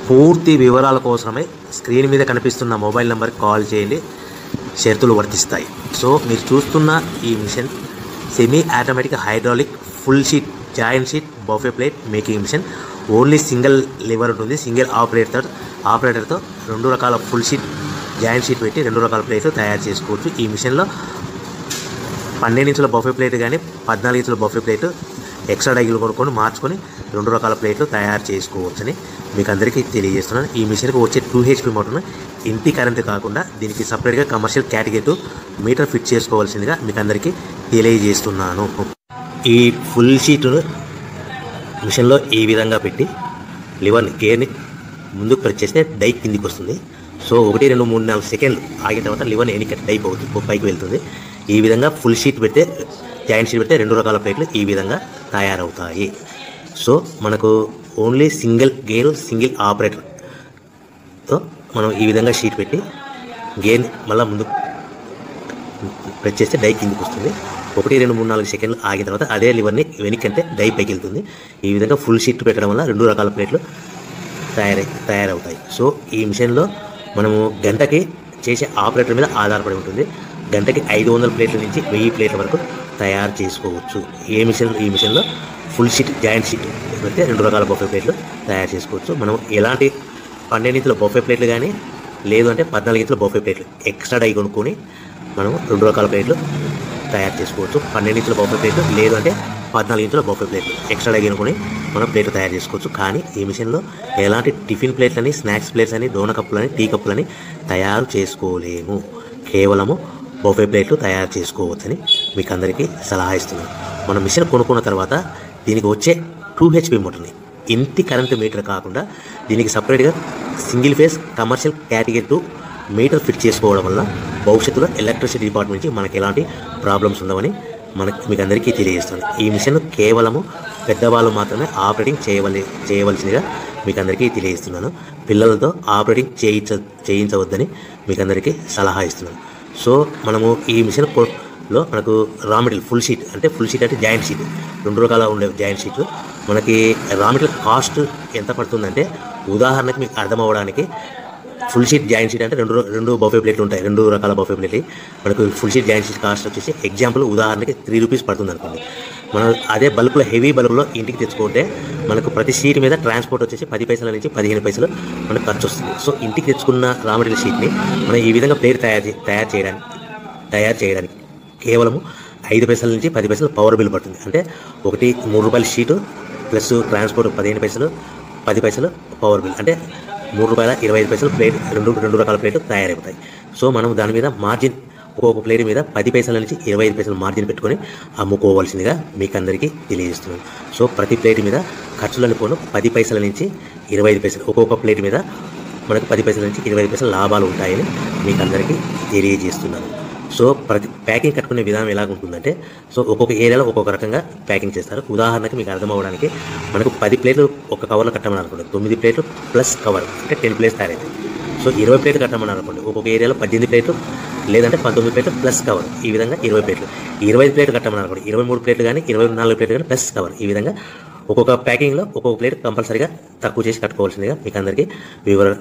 పూర్తి వివరాల కోసమై స్క్రీన్ మీద కనిపిస్తున్న మొబైల్ నెంబర్కి కాల్ చేయండి, షరతులు వర్తిస్తాయి. సో మీరు చూస్తున్న ఈ machine semi automatic hydraulic full sheet joint sheet buffet plate making machine. Only single lever ఉంటుంది. సింగిల్ ఆపరేటర్తో 2 రకాల ఫుల్ షీట్ జాయింట్ షీట్ పెట్టి 2 రకాల ప్లేట్లు తయారు చేసుకోవచ్చు. ఈ మిషన్లో 12 ఇంచుల బఫే ప్లేట్ కానీ 14 ఇంచుల బఫే ప్లేట్ ఎక్స్ట్రా డైలు కొనుక్కొని మార్చుకొని 2 రకాల ప్లేట్లు తయారు చేసుకోవచ్చని మీకు అందరికీ తెలియజేస్తున్నాను. ఈ మిషన్కి వచ్చే 2 HP మోటార్ను ఇంటి కరెంటు కాకుండా దీనికి సపరేట్గా కమర్షియల్ కేటగిరీ మీటర్ ఫిట్ చేసుకోవాల్సిందిగా మీకు అందరికీ తెలియజేస్తున్నాను. ఈ ఫుల్ షీటును మిషన్లో ఈ విధంగా పెట్టి లివర్ని గేర్ని ముందుకు ప్రెస్ చేస్తే డై కిందికి వస్తుంది. సో 1 2 3 4 సెకండ్లు ఆగిన తర్వాత లివర్ని ఎన్నిక డైప్ అవుతుంది, పైకి వెళ్తుంది. ఈ విధంగా ఫుల్ షీట్ పెడితే జాయింట్ షీట్ పెడితే 2 రకాల ప్లేట్లు ఈ విధంగా తయారవుతాయి. సో మనకు ఓన్లీ సింగిల్ గేరు సింగిల్ ఆపరేటర్తో మనం ఈ విధంగా షీట్ పెట్టి గేర్ని మళ్ళీ ముందు ప్రెస్ చేస్తే డై కిందికి వస్తుంది. 1 2 3 4 సెకండ్లు ఆగిన తర్వాత అదే లివర్ని వెనక్కంటే డై పైకి వెళ్తుంది. ఈ విధంగా ఫుల్ షీట్ పెట్టడం వల్ల 2 రకాల ప్లేట్లు తయారవుతాయి. సో ఈ మిషన్లో మనము గంటకి చేసే ఆపరేటర్ మీద ఆధారపడి ఉంటుంది. గంటకి 500 ప్లేట్ల నుంచి 1000 ప్లేట్ల వరకు తయారు చేసుకోవచ్చు. ఈ మిషన్లో ఫుల్ షీట్ జాయింట్ షీట్ పెడితే 2 రకాల బఫే ప్లేట్లు తయారు చేసుకోవచ్చు. మనం ఎలాంటి 12 ఇంచుల బఫే ప్లేట్లు కానీ లేదు అంటే 14 ఇంచుల బఫే ప్లేట్లు ఎక్స్ట్రా డై కొనుక్కొని మనం 2 రకాల ప్లేట్లు తయారు చేసుకోవచ్చు. 12 ఇంచుల బఫే ప్లేట్లు లేదు అంటే 14 ఇంచుల బఫే ప్లేట్లు ఎక్స్ట్రా డై కొనుక్కొని మనం ప్లేట్లు తయారు చేసుకోవచ్చు. కానీ ఈ మిషన్లో ఎలాంటి టిఫిన్ ప్లేట్లని స్నాక్స్ ప్లేట్స్ అని డోనా కప్పులని టీ కప్పులని తయారు చేసుకోలేము. కేవలము బఫే ప్లేట్లు తయారు చేసుకోవచ్చని మీకు అందరికీ సలహా ఇస్తున్నాను. మనం మిషన్ కొనుక్కున్న తర్వాత దీనికి వచ్చే 2 HP మోటార్ని ఇంటి కరెంటు మీటర్ కాకుండా దీనికి సపరేట్గా single phase commercial category metre fit చేసుకోవడం వల్ల భవిష్యత్తులో ఎలక్ట్రిసిటీ డిపార్ట్మెంట్ నుంచి మనకి ఎలాంటి ప్రాబ్లమ్స్ ఉండవని మీకు అందరికీ తెలియజేస్తాను. ఈ మిషన్ కేవలము పెద్దవాళ్ళు మాత్రమే ఆపరేటింగ్ చేయవలసిందిగా మీకు అందరికీ తెలియజేస్తున్నాను. పిల్లలతో ఆపరేటింగ్ చేయించవద్దని మీకు అందరికీ సలహా ఇస్తున్నాను. సో మనము ఈ మిషన్లో మనకు రా మెటీరియల్ ఫుల్ షీట్ అంటే జాయింట్ షీట్ 2 రకాల ఉండే జాయింట్ షీట్ మనకి రా మెటీరియల్ కాస్ట్ ఎంత పడుతుందంటే ఉదాహరణకి మీకు అర్థం అవ్వడానికి ఫుల్ షీట్ జాయింట్ షీట్ అంటే రెండు బఫే ప్లేట్లు ఉంటాయి. 2 రకాల బఫే ప్లేట్లు మనకు full sheet joint sheet cost వచ్చేసి ఎగ్జాంపుల్ ఉదాహరణకి 3 రూపీస్ పడుతుంది అనుకోండి. మనం అదే బల్క్లో హెవీ బల్క్లో ఇంటికి తెచ్చుకుంటే మనకు ప్రతి షీట్ మీద ట్రాన్స్పోర్ట్ వచ్చేసి 10 పైసల నుంచి 15 పైసలు మనకు ఖర్చు వస్తుంది. సో ఇంటికి తెచ్చుకున్న రా మెటీరియల్ షీట్ని మనం ఈ విధంగా ప్లేట్ తయారు చేయడానికి కేవలము 5 పైసల నుంచి 10 పైసలు పవర్ బిల్ పడుతుంది. అంటే ఒకటి 3 రూపాయల షీటు ప్లస్ ట్రాన్స్పోర్ట్ 15 పైసలు 10 పైసలు పవర్ బిల్ అంటే 3 రూపాయల 25 పైసలు ప్లేట్ 2 రకాల ప్లేట్లు తయారైపోతాయి. సో మనం దాని మీద మార్జిన్ ఒక్కొక్క ప్లేట్ మీద 10 పైసల నుంచి 25 పైసలు మార్జిన్ పెట్టుకొని అమ్ముకోవాల్సిందిగా మీకు అందరికీ తెలియజేస్తున్నాను. సో ప్రతి ప్లేట్ మీద ఖర్చులను పోను 10 పైసల నుంచి 25 పైసలు ఒక్కొక్క ప్లేట్ మీద మనకు 10 పైసల నుంచి 25 పైసలు లాభాలు ఉంటాయని మీకు అందరికీ తెలియజేస్తున్నాను. సో ప్రతి ప్యాకింగ్ కట్టుకునే విధానం ఎలాగుంటుందంటే సో ఒక్కొక్క ఏరియాలో ఒక్కొక్క రకంగా ప్యాకింగ్ చేస్తారు. ఉదాహరణకి మీకు అర్థం అవ్వడానికి మనకు 10 ప్లేట్లు ఒక కవర్లో కట్టమని అనుకోండి, 9 ప్లేట్లు ప్లస్ కవర్ అంటే 10 ప్లేట్స్ తయారవుతాయి. సో 20 ప్లేట్లు కట్టమని అనుకోండి, ఒక్కొక్క ఏరియాలో 18 ప్లేట్లు లేదంటే 19 ప్లేట్లు ప్లస్ కవర్, ఈ విధంగా 20 ప్లేట్లు. 25 ప్లేట్లు కట్టమని అనుకోండి, 23 ప్లేట్లు కానీ 24 ప్లేట్లు కానీ ప్లస్ కవర్, ఈ విధంగా ఒక్కొక్క ప్యాకింగ్లో ఒక్కొక్క ప్లేట్ కంపల్సరీగా తక్కువ చేసి కట్టుకోవాల్సిందిగా మీకు అందరికీ వివరణ